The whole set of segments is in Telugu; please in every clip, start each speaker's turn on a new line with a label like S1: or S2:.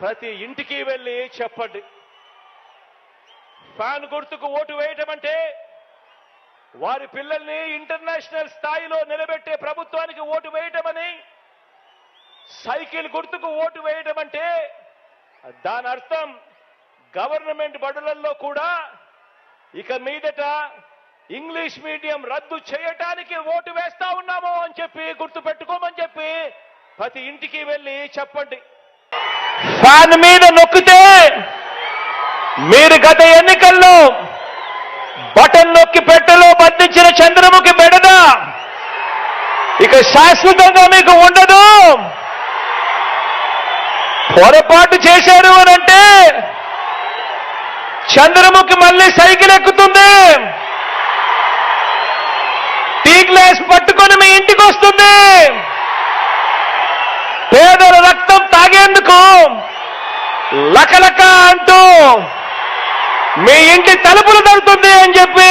S1: ప్రతి ఇంటికి వెళ్ళి చెప్పండి. ఫ్యాన్ గుర్తుకు ఓటు వేయటం అంటే వారి పిల్లల్ని ఇంటర్నేషనల్ స్థాయిలో నిలబెట్టే ప్రభుత్వానికి ఓటు వేయటమని, సైకిల్ గుర్తుకు ఓటు వేయటం అంటే దాని అర్థం గవర్నమెంట్ బడులలో కూడా ఇక మీదట ఇంగ్లీష్ మీడియం రద్దు చేయటానికి ఓటు వేస్తా ఉన్నాము అని చెప్పి గుర్తు పెట్టుకోమని చెప్పి ప్రతి ఇంటికి వెళ్ళి చెప్పండి. ఫ్యాన్ మీద నొక్కితే మీరు గత ఎన్నికల్లో బటన్ నొక్కి పెట్టెలో బంధించిన చంద్రముఖి బెడద ఇక శాశ్వతంగా మీకు ఉండదు. పొరపాటు చేశారు అనంటే చంద్రముఖి మళ్ళీ సైకిల్ ఎక్కుతుంది, టీ గ్లాస్ పట్టుకొని మీ ఇంటికి వస్తుంది, పేదల రక్తం తాగేందుకు లకలక అంటూ మీ ఇంటి తలుపులు తడుతుంది అని చెప్పి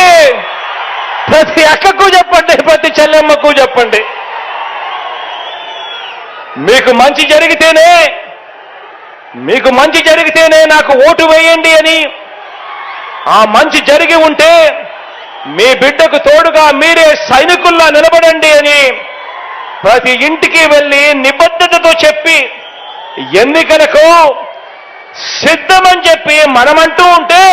S1: ప్రతి అక్కకు చెప్పండి, ప్రతి చెల్లెమ్మకు చెప్పండి. మీకు మంచి జరిగితేనే నాకు ఓటు వేయండి అని, ఆ మంచి జరిగి ఉంటే మీ బిడ్డకు తోడుగా మీరే సైనికుల్లా నిలబడండి అని ప్రతి ఇంటికి వెళ్ళి నిబద్ధతతో చెప్పి ఎన్నికలకు సిద్ధమని చెప్పి మనమంటూ ఉంటే